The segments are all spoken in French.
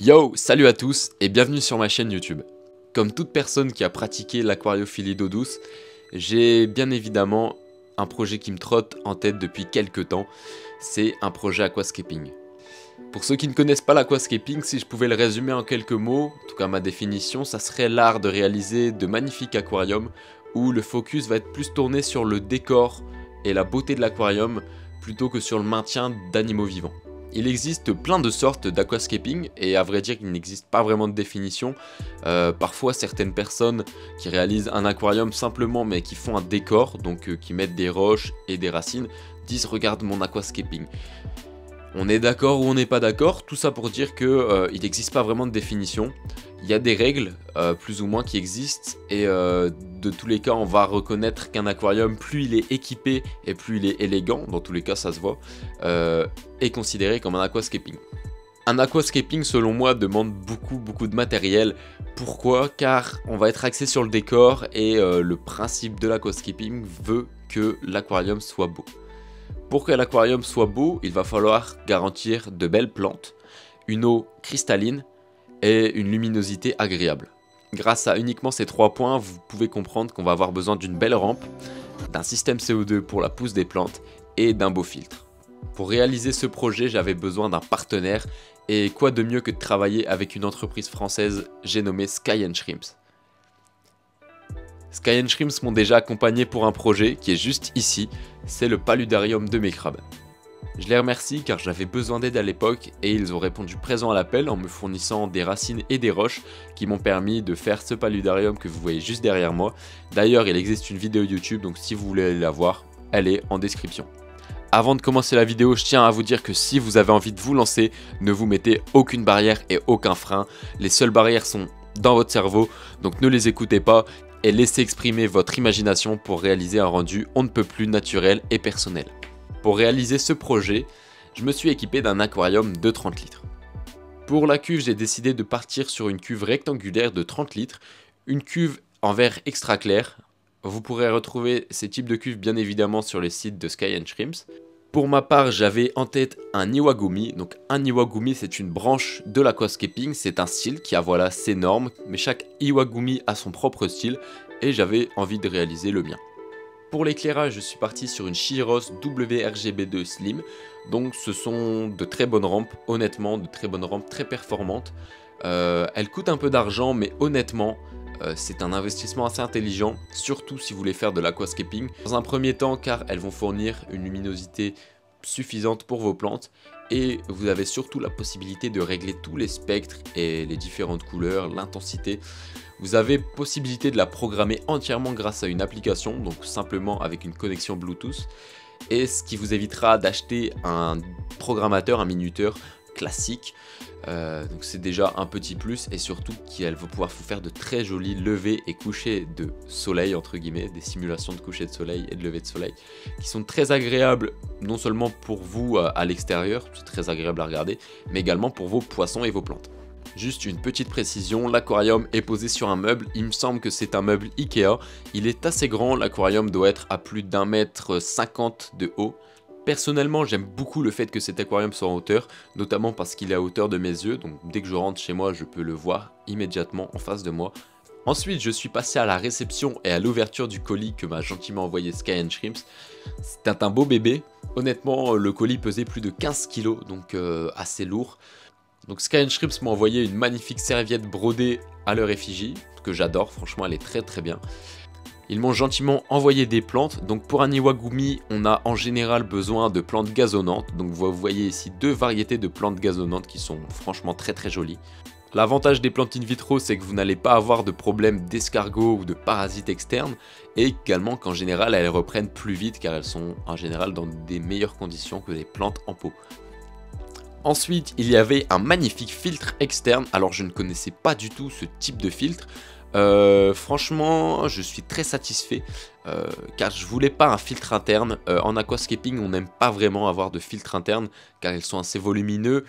Yo, salut à tous et bienvenue sur ma chaîne YouTube. Comme toute personne qui a pratiqué l'aquariophilie d'eau douce, j'ai bien évidemment un projet qui me trotte en tête depuis quelques temps, c'est un projet aquascaping. Pour ceux qui ne connaissent pas l'aquascaping, si je pouvais le résumer en quelques mots, en tout cas ma définition, ça serait l'art de réaliser de magnifiques aquariums où le focus va être plus tourné sur le décor et la beauté de l'aquarium plutôt que sur le maintien d'animaux vivants. Il existe plein de sortes d'aquascaping et à vrai dire il n'existe pas vraiment de définition. Parfois certaines personnes qui réalisent un aquarium simplement mais qui font un décor, donc qui mettent des roches et des racines, disent regarde mon aquascaping. On est d'accord ou on n'est pas d'accord, tout ça pour dire que il n'existe pas vraiment de définition. Il y a des règles plus ou moins qui existent et de tous les cas on va reconnaître qu'un aquarium, plus il est équipé et plus il est élégant, dans tous les cas ça se voit, est considéré comme un aquascaping. Un aquascaping selon moi demande beaucoup de matériel. Pourquoi? Car on va être axé sur le décor et le principe de l'aquascaping veut que l'aquarium soit beau. Pour que l'aquarium soit beau, il va falloir garantir de belles plantes, une eau cristalline et une luminosité agréable. Grâce à uniquement ces 3 points, vous pouvez comprendre qu'on va avoir besoin d'une belle rampe, d'un système CO2 pour la pousse des plantes et d'un beau filtre. Pour réaliser ce projet, j'avais besoin d'un partenaire et quoi de mieux que de travailler avec une entreprise française, j'ai nommé Sky & Shrimps. Sky & Shrimps m'ont déjà accompagné pour un projet qui est juste ici, c'est le paludarium de mes crabes. Je les remercie car j'avais besoin d'aide à l'époque et ils ont répondu présent à l'appel en me fournissant des racines et des roches qui m'ont permis de faire ce paludarium que vous voyez juste derrière moi. D'ailleurs il existe une vidéo YouTube donc si vous voulez aller la voir, elle est en description. Avant de commencer la vidéo, je tiens à vous dire que si vous avez envie de vous lancer, ne vous mettez aucune barrière et aucun frein. Les seules barrières sont dans votre cerveau, donc ne les écoutez pas et laissez exprimer votre imagination pour réaliser un rendu on ne peut plus naturel et personnel. Pour réaliser ce projet, je me suis équipé d'un aquarium de 30 litres. Pour la cuve, j'ai décidé de partir sur une cuve rectangulaire de 30 litres, une cuve en verre extra clair. Vous pourrez retrouver ces types de cuves bien évidemment sur les sites de Sky & Shrimps. Pour ma part, j'avais en tête un Iwagumi. Donc un Iwagumi, c'est une branche de l'aquascaping, c'est un style qui a voilà ses normes, mais chaque Iwagumi a son propre style et j'avais envie de réaliser le mien. Pour l'éclairage, je suis parti sur une Chiros WRGB2 Slim, donc ce sont de très bonnes rampes, honnêtement, de très bonnes rampes, très performantes. Elles coûtent un peu d'argent, mais honnêtement, c'est un investissement assez intelligent, surtout si vous voulez faire de l'aquascaping. Dans un premier temps, car elles vont fournir une luminosité suffisante pour vos plantes, et vous avez surtout la possibilité de régler tous les spectres et les différentes couleurs, l'intensité. Vous avez possibilité de la programmer entièrement grâce à une application, donc simplement avec une connexion Bluetooth, et ce qui vous évitera d'acheter un programmateur, un minuteur classique. Donc c'est déjà un petit plus et surtout qu'elle va pouvoir vous faire de très jolis levées et couchers de soleil entre guillemets, des simulations de coucher de soleil et de lever de soleil qui sont très agréables non seulement pour vous à l'extérieur, c'est très agréable à regarder, mais également pour vos poissons et vos plantes. Juste une petite précision, l'aquarium est posé sur un meuble, il me semble que c'est un meuble Ikea, il est assez grand, l'aquarium doit être à plus d'1,50 m de haut. Personnellement, j'aime beaucoup le fait que cet aquarium soit en hauteur, notamment parce qu'il est à hauteur de mes yeux, donc dès que je rentre chez moi, je peux le voir immédiatement en face de moi. Ensuite, je suis passé à la réception et à l'ouverture du colis que m'a gentiment envoyé Sky & Shrimps. C'était un beau bébé, honnêtement, le colis pesait plus de 15 kg, donc assez lourd. Donc Sky & Shrimps m'a envoyé une magnifique serviette brodée à leur effigie, que j'adore, franchement elle est très bien. Ils m'ont gentiment envoyé des plantes, donc pour un Iwagumi, on a en général besoin de plantes gazonnantes, donc vous voyez ici 2 variétés de plantes gazonnantes qui sont franchement très jolies. L'avantage des plantes in vitro, c'est que vous n'allez pas avoir de problème d'escargot ou de parasites externes, et également qu'en général elles reprennent plus vite car elles sont en général dans des meilleures conditions que les plantes en pot. Ensuite, il y avait un magnifique filtre externe, alors je ne connaissais pas du tout ce type de filtre. Franchement, je suis très satisfait car je voulais pas un filtre interne. En aquascaping, on n'aime pas vraiment avoir de filtre interne car ils sont assez volumineux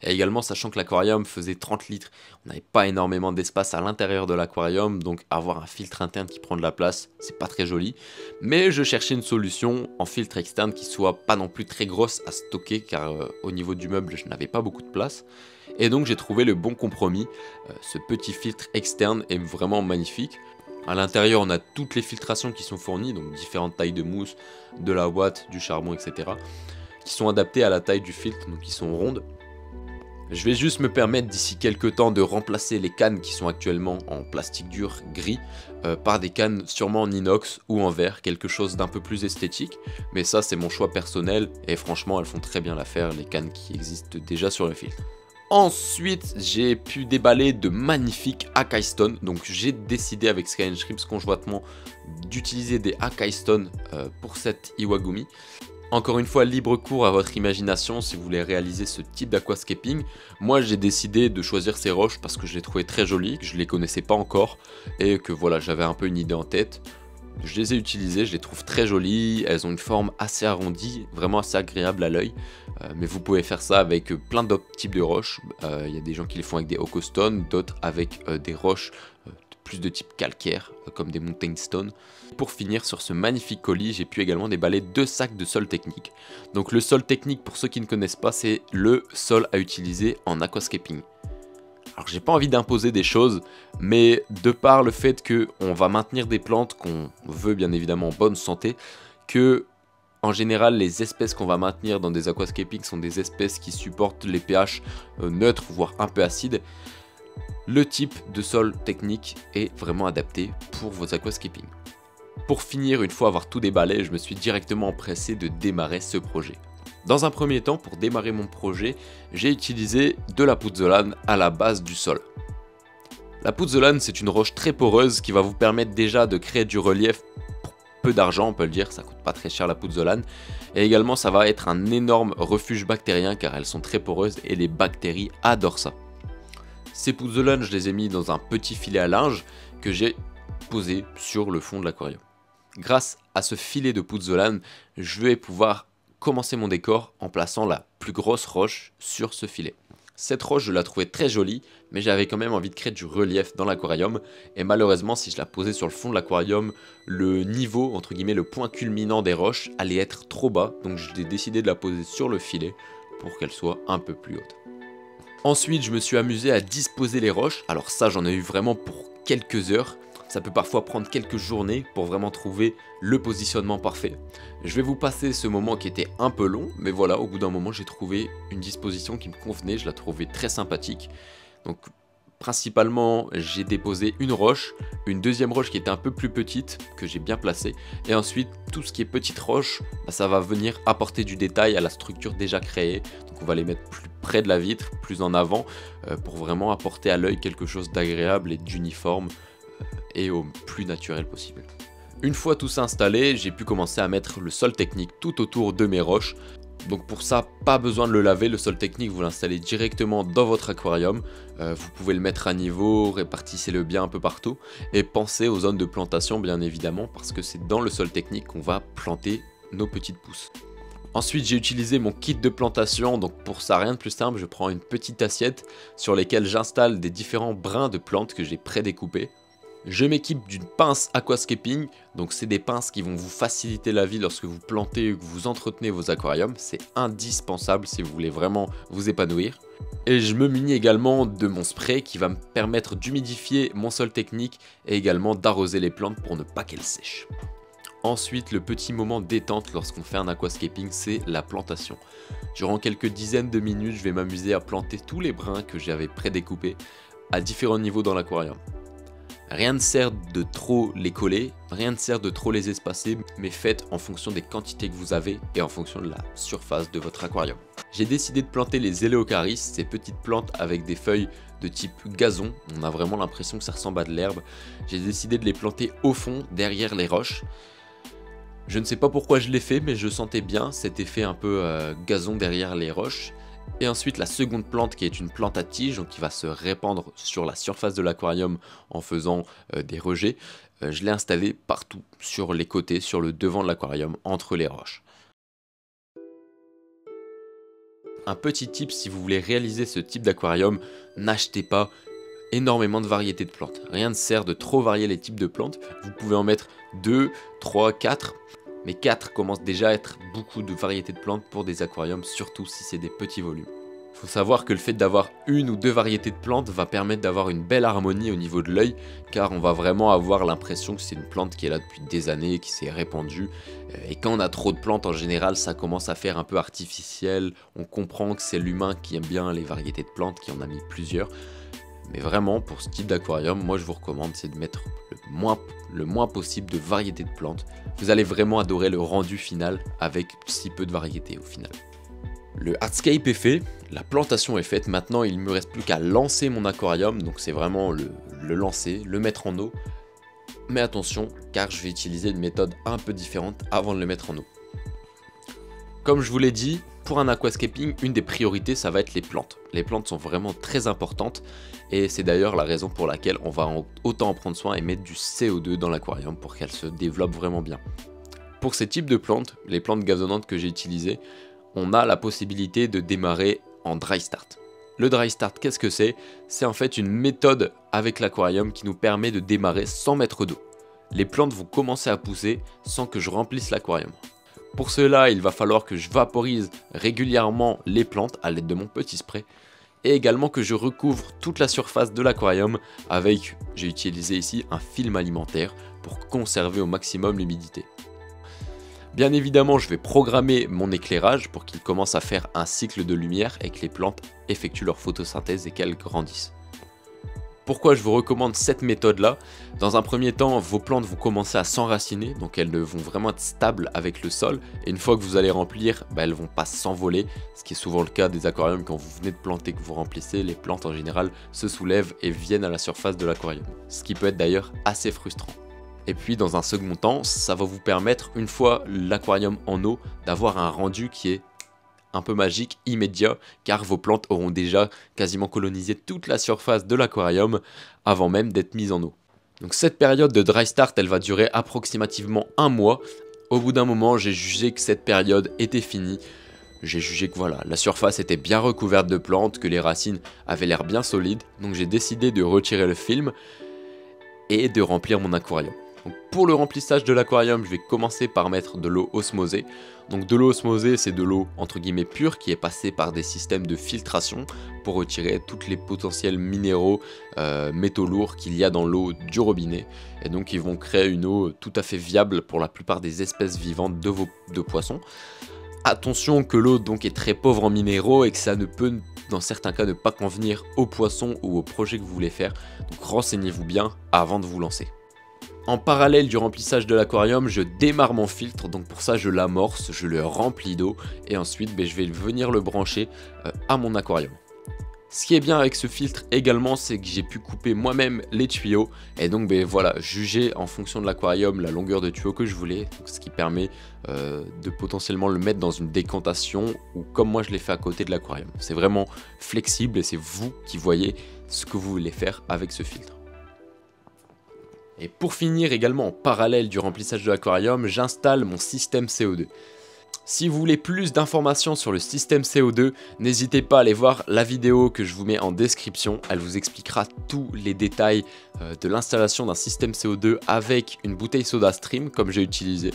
Et également, sachant que l'aquarium faisait 30 litres, on n'avait pas énormément d'espace à l'intérieur de l'aquarium, donc avoir un filtre interne qui prend de la place, c'est pas très joli. Mais je cherchais une solution en filtre externe qui soit pas non plus très grosse à stocker, car au niveau du meuble, je n'avais pas beaucoup de place. Et donc j'ai trouvé le bon compromis. Ce petit filtre externe est vraiment magnifique. À l'intérieur, on a toutes les filtrations qui sont fournies, donc différentes tailles de mousse, de la ouate, du charbon, etc. qui sont adaptées à la taille du filtre, donc qui sont rondes. Je vais juste me permettre d'ici quelques temps de remplacer les cannes qui sont actuellement en plastique dur gris par des cannes sûrement en inox ou en verre, quelque chose d'un peu plus esthétique. Mais ça c'est mon choix personnel et franchement elles font très bien l'affaire, les cannes qui existent déjà sur le filtre. Ensuite, j'ai pu déballer de magnifiques Akai Stone. Donc j'ai décidé avec Sky & Shrimps conjointement d'utiliser des Akai Stone pour cette Iwagumi. Encore une fois, libre cours à votre imagination si vous voulez réaliser ce type d'aquascaping. Moi j'ai décidé de choisir ces roches parce que je les trouvais très jolies, que je les connaissais pas encore et que voilà, j'avais un peu une idée en tête. Je les ai utilisées, je les trouve très jolies, elles ont une forme assez arrondie, vraiment assez agréable à l'œil. Mais vous pouvez faire ça avec plein d'autres types de roches. Il y a des gens qui les font avec des Hokostones, d'autres avec des roches plus de type calcaire, comme des Mountain Stone. Pour finir sur ce magnifique colis, j'ai pu également déballer 2 sacs de sol technique. Donc le sol technique, pour ceux qui ne connaissent pas, c'est le sol à utiliser en aquascaping. Alors j'ai pas envie d'imposer des choses, mais de par le fait qu'on va maintenir des plantes qu'on veut bien évidemment en bonne santé, que en général les espèces qu'on va maintenir dans des aquascaping sont des espèces qui supportent les pH neutres, voire un peu acides, le type de sol technique est vraiment adapté pour vos aquascaping. Pour finir, une fois avoir tout déballé, je me suis directement empressé de démarrer ce projet. Dans un premier temps, pour démarrer mon projet, j'ai utilisé de la pouzzolane à la base du sol. La pouzzolane, c'est une roche très poreuse qui va vous permettre déjà de créer du relief pour peu d'argent, on peut le dire, ça coûte pas très cher la pouzzolane. Et également, ça va être un énorme refuge bactérien car elles sont très poreuses et les bactéries adorent ça. Ces pouzzolanes, je les ai mis dans un petit filet à linge que j'ai posé sur le fond de l'aquarium. Grâce à ce filet de pouzzolane, je vais pouvoir commencer mon décor en plaçant la plus grosse roche sur ce filet. Cette roche, je la trouvais très jolie, mais j'avais quand même envie de créer du relief dans l'aquarium. Et malheureusement, si je la posais sur le fond de l'aquarium, le niveau, entre guillemets, le point culminant des roches allait être trop bas. Donc j'ai décidé de la poser sur le filet pour qu'elle soit un peu plus haute. Ensuite, je me suis amusé à disposer les roches. Alors ça, j'en ai eu vraiment pour quelques heures. Ça peut parfois prendre quelques journées pour vraiment trouver le positionnement parfait. Je vais vous passer ce moment qui était un peu long, mais voilà, au bout d'un moment, j'ai trouvé une disposition qui me convenait. Je la trouvais très sympathique. Donc, principalement, j'ai déposé une roche, une deuxième roche qui était un peu plus petite, que j'ai bien placée. Et ensuite, tout ce qui est petite roche, ça va venir apporter du détail à la structure déjà créée. Donc on va les mettre plus près de la vitre, plus en avant, pour vraiment apporter à l'œil quelque chose d'agréable et d'uniforme et au plus naturel possible. Une fois tout ça installé, j'ai pu commencer à mettre le sol technique tout autour de mes roches. Donc pour ça, pas besoin de le laver, le sol technique vous l'installez directement dans votre aquarium. Vous pouvez le mettre à niveau, répartissez-le bien un peu partout. Et pensez aux zones de plantation bien évidemment, parce que c'est dans le sol technique qu'on va planter nos petites pousses. Ensuite j'ai utilisé mon kit de plantation, donc pour ça rien de plus simple, je prends une petite assiette sur laquelle j'installe des différents brins de plantes que j'ai prédécoupés. Je m'équipe d'une pince aquascaping, donc c'est des pinces qui vont vous faciliter la vie lorsque vous plantez ou que vous entretenez vos aquariums, c'est indispensable si vous voulez vraiment vous épanouir. Et je me munis également de mon spray qui va me permettre d'humidifier mon sol technique et également d'arroser les plantes pour ne pas qu'elles sèchent. Ensuite, le petit moment détente lorsqu'on fait un aquascaping, c'est la plantation. Durant quelques dizaines de minutes, je vais m'amuser à planter tous les brins que j'avais prédécoupés à différents niveaux dans l'aquarium. Rien ne sert de trop les coller, rien ne sert de trop les espacer, mais faites en fonction des quantités que vous avez et en fonction de la surface de votre aquarium. J'ai décidé de planter les Eleocharis, ces petites plantes avec des feuilles de type gazon, on a vraiment l'impression que ça ressemble à de l'herbe. J'ai décidé de les planter au fond, derrière les roches. Je ne sais pas pourquoi je l'ai fait, mais je sentais bien cet effet un peu gazon derrière les roches. Et ensuite la seconde plante qui est une plante à tige, donc qui va se répandre sur la surface de l'aquarium en faisant des rejets. Je l'ai installée partout, sur les côtés, sur le devant de l'aquarium, entre les roches. un petit tip si vous voulez réaliser ce type d'aquarium, n'achetez pas énormément de variétés de plantes. Rien ne sert de trop varier les types de plantes. Vous pouvez en mettre 2, 3, 4. Mais 4 commence déjà à être beaucoup de variétés de plantes pour des aquariums, surtout si c'est des petits volumes. Il faut savoir que le fait d'avoir une ou deux variétés de plantes va permettre d'avoir une belle harmonie au niveau de l'œil, car on va vraiment avoir l'impression que c'est une plante qui est là depuis des années, qui s'est répandue. Et quand on a trop de plantes, en général, ça commence à faire un peu artificiel. On comprend que c'est l'humain qui aime bien les variétés de plantes, qui en a mis plusieurs. Mais vraiment, pour ce type d'aquarium, moi je vous recommande, c'est de mettre le moins possible de variétés de plantes. Vous allez vraiment adorer le rendu final avec si peu de variétés au final. Le hardscape est fait, la plantation est faite, maintenant il ne me reste plus qu'à lancer mon aquarium, donc c'est vraiment le lancer, le mettre en eau. Mais attention, car je vais utiliser une méthode un peu différente avant de le mettre en eau. Comme je vous l'ai dit, pour un aquascaping, une des priorités, ça va être les plantes. Les plantes sont vraiment très importantes et c'est d'ailleurs la raison pour laquelle on va autant en prendre soin et mettre du CO2 dans l'aquarium pour qu'elles se développent vraiment bien. Pour ces types de plantes, les plantes gazonnantes que j'ai utilisées, on a la possibilité de démarrer en dry start. Le dry start, qu'est-ce que c'est? C'est en fait une méthode avec l'aquarium qui nous permet de démarrer sans mettre d'eau. Les plantes vont commencer à pousser sans que je remplisse l'aquarium. Pour cela, il va falloir que je vaporise régulièrement les plantes à l'aide de mon petit spray et également que je recouvre toute la surface de l'aquarium avec, j'ai utilisé ici un film alimentaire pour conserver au maximum l'humidité. Bien évidemment, je vais programmer mon éclairage pour qu'il commence à faire un cycle de lumière et que les plantes effectuent leur photosynthèse et qu'elles grandissent. Pourquoi je vous recommande cette méthode-là? Dans un premier temps, vos plantes vont commencer à s'enraciner, donc elles vont vraiment être stables avec le sol. Et une fois que vous allez remplir, elles ne vont pas s'envoler, ce qui est souvent le cas des aquariums quand vous venez de planter, que vous remplissez, les plantes en général se soulèvent et viennent à la surface de l'aquarium. Ce qui peut être d'ailleurs assez frustrant. Et puis dans un second temps, ça va vous permettre, une fois l'aquarium en eau, d'avoir un rendu qui est un peu magique, immédiat, car vos plantes auront déjà quasiment colonisé toute la surface de l'aquarium avant même d'être mises en eau. Donc cette période de dry start, elle va durer approximativement un mois. Au bout d'un moment, j'ai jugé que cette période était finie. J'ai jugé que voilà, la surface était bien recouverte de plantes, que les racines avaient l'air bien solides, donc j'ai décidé de retirer le film et de remplir mon aquarium. Donc pour le remplissage de l'aquarium, je vais commencer par mettre de l'eau osmosée. Donc de l'eau osmosée, c'est de l'eau entre guillemets pure qui est passée par des systèmes de filtration pour retirer tous les potentiels minéraux, métaux lourds qu'il y a dans l'eau du robinet. Et donc ils vont créer une eau tout à fait viable pour la plupart des espèces vivantes de poissons. Attention que l'eau donc est très pauvre en minéraux et que ça ne peut dans certains cas ne pas convenir aux poissons ou au projet que vous voulez faire. Donc renseignez-vous bien avant de vous lancer. En parallèle du remplissage de l'aquarium, je démarre mon filtre, donc pour ça je l'amorce, je le remplis d'eau et ensuite je vais venir le brancher à mon aquarium. Ce qui est bien avec ce filtre également, c'est que j'ai pu couper moi-même les tuyaux et donc voilà, juger en fonction de l'aquarium la longueur de tuyau que je voulais, donc ce qui permet de potentiellement le mettre dans une décantation ou comme moi je l'ai fait à côté de l'aquarium. C'est vraiment flexible et c'est vous qui voyez ce que vous voulez faire avec ce filtre. Et pour finir également en parallèle du remplissage de l'aquarium, j'installe mon système CO2. Si vous voulez plus d'informations sur le système CO2, n'hésitez pas à aller voir la vidéo que je vous mets en description. Elle vous expliquera tous les détails de l'installation d'un système CO2 avec une bouteille SodaStream comme j'ai utilisé.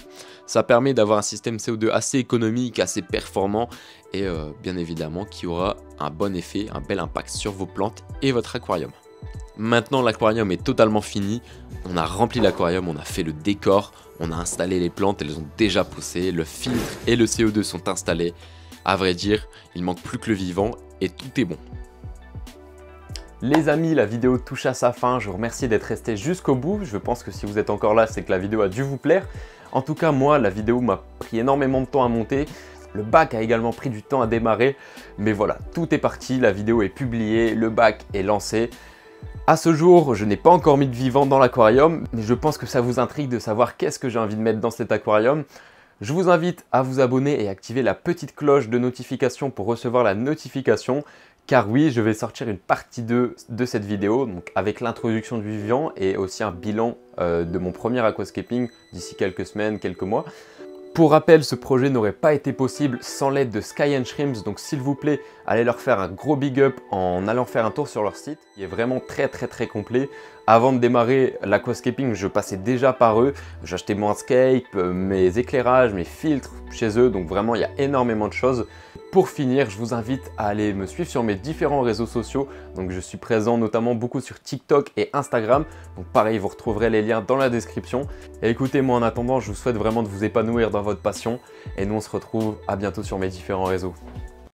Ça permet d'avoir un système CO2 assez économique, assez performant et bien évidemment qui aura un bon effet, un bel impact sur vos plantes et votre aquarium. Maintenant l'aquarium est totalement fini, on a rempli l'aquarium, on a fait le décor, on a installé les plantes, elles ont déjà poussé, le filtre et le CO2 sont installés. À vrai dire, il manque plus que le vivant et tout est bon. Les amis, la vidéo touche à sa fin, je vous remercie d'être resté jusqu'au bout. Je pense que si vous êtes encore là, c'est que la vidéo a dû vous plaire. En tout cas, moi, la vidéo m'a pris énormément de temps à monter. Le bac a également pris du temps à démarrer, mais voilà, tout est parti, la vidéo est publiée, le bac est lancé. À ce jour, je n'ai pas encore mis de vivant dans l'aquarium, mais je pense que ça vous intrigue de savoir qu'est-ce que j'ai envie de mettre dans cet aquarium. Je vous invite à vous abonner et activer la petite cloche de notification pour recevoir la notification. Car oui, je vais sortir une partie 2 de cette vidéo, donc avec l'introduction du vivant et aussi un bilan de mon premier aquascaping d'ici quelques semaines, quelques mois. Pour rappel, ce projet n'aurait pas été possible sans l'aide de Sky & Shrimps, donc s'il vous plaît, allez leur faire un gros big up en allant faire un tour sur leur site, qui est vraiment très complet. Avant de démarrer l'aquascaping, je passais déjà par eux, j'achetais mon scape, mes éclairages, mes filtres chez eux, donc vraiment il y a énormément de choses. Pour finir, je vous invite à aller me suivre sur mes différents réseaux sociaux. Donc je suis présent notamment beaucoup sur TikTok et Instagram. Donc pareil, vous retrouverez les liens dans la description. Et écoutez, moi en attendant, je vous souhaite vraiment de vous épanouir dans votre passion. Et nous, on se retrouve à bientôt sur mes différents réseaux.